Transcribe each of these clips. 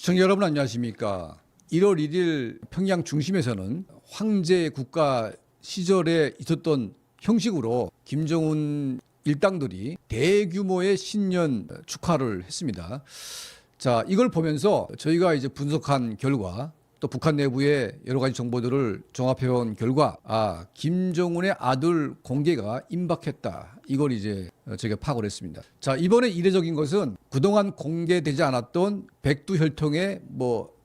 시청자 여러분 안녕하십니까. 1월 1일 평양 중심에서는 황제 국가 시절에 있었던 형식으로 김정은 일당들이 대규모의 신년 축하를 했습니다. 자, 이걸 보면서 저희가 이제 분석한 결과, 또 북한 내부의 여러 가지 정보들을 종합해 온 결과, 김정은의 아들 공개가 임박했다. 이걸 이제 저희가 파악을 했습니다. 자, 이번에 이례적인 것은 그동안 공개되지 않았던 백두혈통의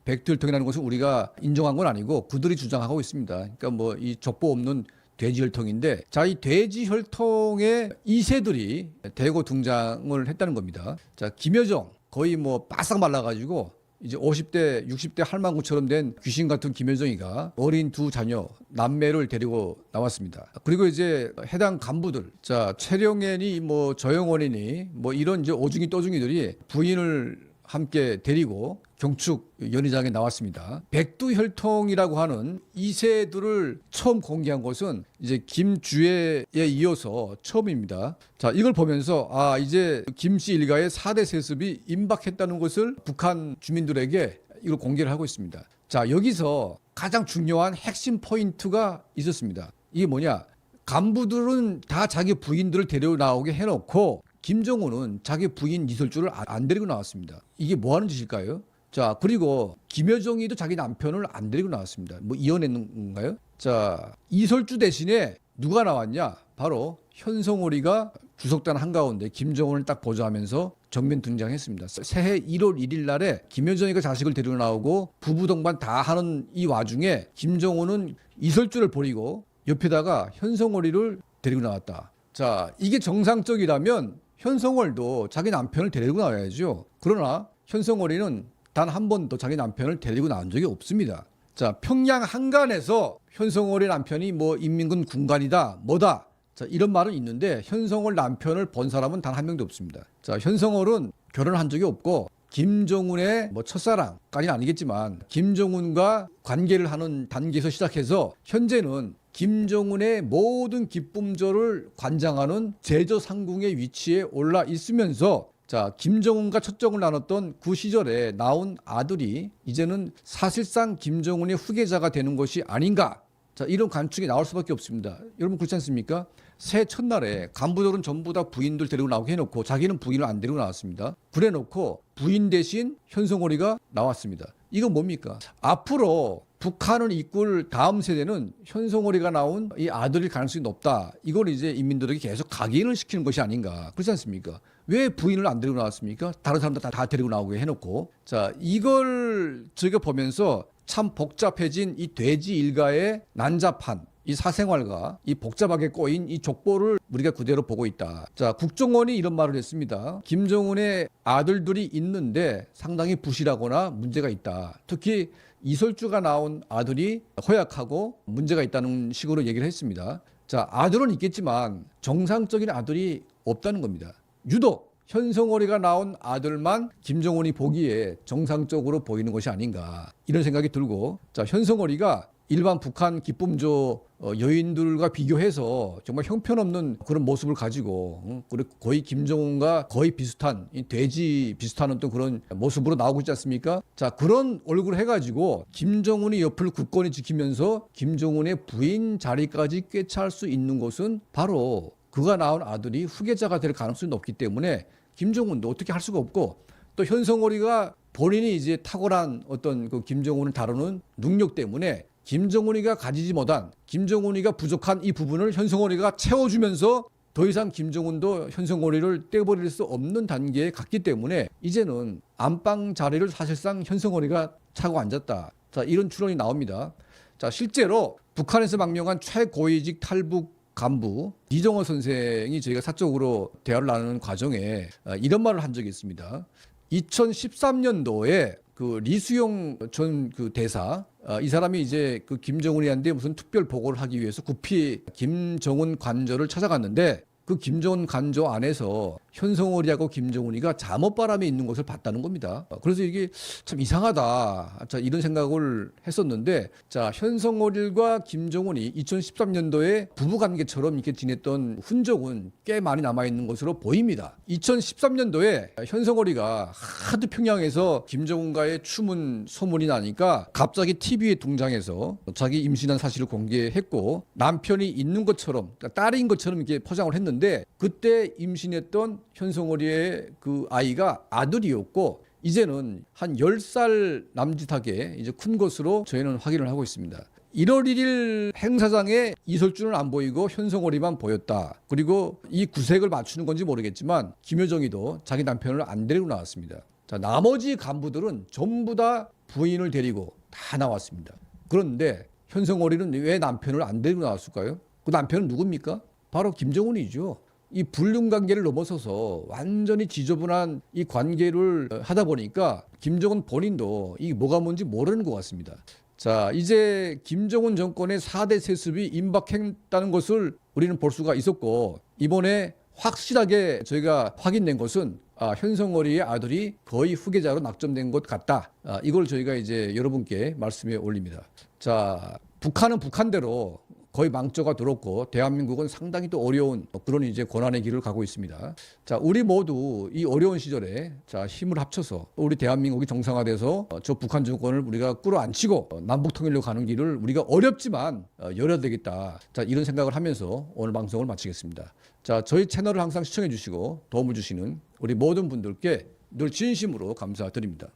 백두혈통이라는 것은 우리가 인정한 건 아니고 그들이 주장하고 있습니다. 그러니까 이 족보 없는 돼지혈통인데, 자, 이 돼지혈통의 2세들이 대거 등장을 했다는 겁니다. 자, 김여정 거의 바싹 말라가지고 이제 50대, 60대 할망구처럼 된 귀신 같은 김여정이가 어린 두 자녀, 남매를 데리고 나왔습니다. 그리고 이제 해당 간부들, 자, 최령현이 저영원이니 이런 이제 오중이 떠중이들이 부인을 함께 데리고 경축 연회장에 나왔습니다. 백두혈통이라고 하는 2세들을 처음 공개한 것은 이제 김주애에 이어서 처음입니다. 자, 이걸 보면서 이제 김씨 일가의 4대 세습이 임박했다는 것을 북한 주민들에게 이걸 공개를 하고 있습니다. 자, 여기서 가장 중요한 핵심 포인트가 있었습니다. 이게 뭐냐? 간부들은 다 자기 부인들을 데리고 나오게 해놓고 김정은은 자기 부인 이설주를 안 데리고 나왔습니다. 이게 뭐 하는 짓일까요? 자, 그리고 김여정이도 자기 남편을 안 데리고 나왔습니다. 이혼했는 건가요? 자, 이설주 대신에 누가 나왔냐? 바로 현성오리가 주석단 한가운데 김정은을 딱 보좌하면서 정면 등장했습니다. 새해 1월 1일 날에 김여정이가 자식을 데리고 나오고 부부 동반 다 하는 이 와중에 김정은은 이설주를 버리고 옆에다가 현성오리를 데리고 나왔다. 자, 이게 정상적이라면 현성월도 자기 남편을 데리고 나와야죠. 그러나 현성월이는 단 한 번도 자기 남편을 데리고 나온 적이 없습니다. 자, 평양 한간에서 현성월의 남편이 인민군 군관이다, 뭐다. 자, 이런 말은 있는데 현성월 남편을 본 사람은 단 한 명도 없습니다. 자, 현성월은 결혼한 적이 없고 김정은의 첫사랑까지는 아니겠지만 김정은과 관계를 하는 단계에서 시작해서 현재는 김정은의 모든 기쁨조를 관장하는 제저상궁의 위치에 올라 있으면서, 자, 김정은과 첫정을 나눴던 그 시절에 나온 아들이 이제는 사실상 김정은의 후계자가 되는 것이 아닌가. 자, 이런 관측이 나올 수밖에 없습니다. 여러분 그렇지 않습니까? 새해 첫날에 간부들은 전부 다 부인들 데리고 나오게 해놓고 자기는 부인을 안 데리고 나왔습니다. 그래놓고 부인 대신 현성오리가 나왔습니다. 이건 뭡니까? 앞으로 북한을 이끌 다음 세대는 현성오리가 나온 이 아들일 가능성이 높다. 이걸 이제 인민들에게 계속 각인을 시키는 것이 아닌가. 그렇지 않습니까? 왜 부인을 안 데리고 나왔습니까? 다른 사람들 다 데리고 나오게 해놓고. 자, 이걸 저희가 보면서 참 복잡해진 이 돼지 일가의 난잡한 이 사생활과 이 복잡하게 꼬인 이 족보를 우리가 그대로 보고 있다. 자, 국정원이 이런 말을 했습니다. 김정은의 아들들이 있는데 상당히 부실하거나 문제가 있다. 특히 이설주가 나온 아들이 허약하고 문제가 있다는 식으로 얘기를 했습니다. 자, 아들은 있겠지만 정상적인 아들이 없다는 겁니다. 유독 현성오리가 나온 아들만 김정은이 보기에 정상적으로 보이는 것이 아닌가, 이런 생각이 들고, 자, 현성오리가 일반 북한 기쁨조 여인들과 비교해서 정말 형편없는 그런 모습을 가지고 그리고 거의 김정은과 거의 비슷한 돼지 비슷한 어떤 그런 모습으로 나오고 있지 않습니까? 자, 그런 얼굴을 해가지고 김정은이 옆을 굳건히 지키면서 김정은의 부인 자리까지 꿰찰 수 있는 것은 바로 그가 낳은 아들이 후계자가 될 가능성이 높기 때문에 김정은도 어떻게 할 수가 없고, 또 현성오리가 본인이 이제 탁월한 어떤 그 김정은을 다루는 능력 때문에 김정은이가 가지지 못한, 김정은이가 부족한 이 부분을 현성오리가 채워주면서 더 이상 김정은도 현성오리를 떼버릴 수 없는 단계에 갔기 때문에 이제는 안방 자리를 사실상 현성오리가 차고 앉았다. 자, 이런 추론이 나옵니다. 자, 실제로 북한에서 망명한 최고위직 탈북 간부 이정호 선생이 저희가 사적으로 대화를 나누는 과정에 이런 말을 한 적이 있습니다. 2013년도에 그 리수용 전 그 대사, 이 사람이 이제 그 김정은이한테 무슨 특별 보고를 하기 위해서 급히 김정은 관저를 찾아갔는데 그 김정은 관저 안에서 현성월이하고 김정은이가 잠옷바람에 있는 것을 봤다는 겁니다. 그래서 이게 참 이상하다. 자, 이런 생각을 했었는데, 자, 현성월과 김정은이 2013년도에 부부관계처럼 이렇게 지냈던 흔적은 꽤 많이 남아있는 것으로 보입니다. 2013년도에 현성월이가 하도 평양에서 김정은과의 추문 소문이 나니까 갑자기 TV에 등장해서 자기 임신한 사실을 공개했고, 남편이 있는 것처럼, 그러니까 딸인 것처럼 이렇게 포장을 했는데, 그때 임신했던 현성월이의 그 아이가 아들이었고, 이제는 한 10살 남짓하게 이제 큰 것으로 저희는 확인을 하고 있습니다. 1월 1일 행사장에 이설주는 안 보이고 현성월이만 보였다. 그리고 이 구색을 맞추는 건지 모르겠지만 김여정이도 자기 남편을 안 데리고 나왔습니다. 자, 나머지 간부들은 전부 다 부인을 데리고 다 나왔습니다. 그런데 현성월이는 왜 남편을 안 데리고 나왔을까요? 그 남편은 누굽니까? 바로 김정은이죠. 이 불륜 관계를 넘어서서 완전히 지저분한 이 관계를 하다 보니까 김정은 본인도 이게 뭐가 뭔지 모르는 것 같습니다. 자, 이제 김정은 정권의 4대 세습이 임박했다는 것을 우리는 볼 수가 있었고, 이번에 확실하게 저희가 확인된 것은 현성월이의 아들이 거의 후계자로 낙점된 것 같다. 이걸 저희가 이제 여러분께 말씀해 올립니다. 자, 북한은 북한대로 거의 망조가 들었고, 대한민국은 상당히 또 어려운 그런 이제 고난의 길을 가고 있습니다. 자, 우리 모두 이 어려운 시절에 자, 힘을 합쳐서 우리 대한민국이 정상화돼서 저 북한 정권을 우리가 끌어안치고 남북 통일로 가는 길을 우리가 어렵지만 열어야 되겠다. 자, 이런 생각을 하면서 오늘 방송을 마치겠습니다. 자, 저희 채널을 항상 시청해 주시고 도움을 주시는 우리 모든 분들께 늘 진심으로 감사드립니다.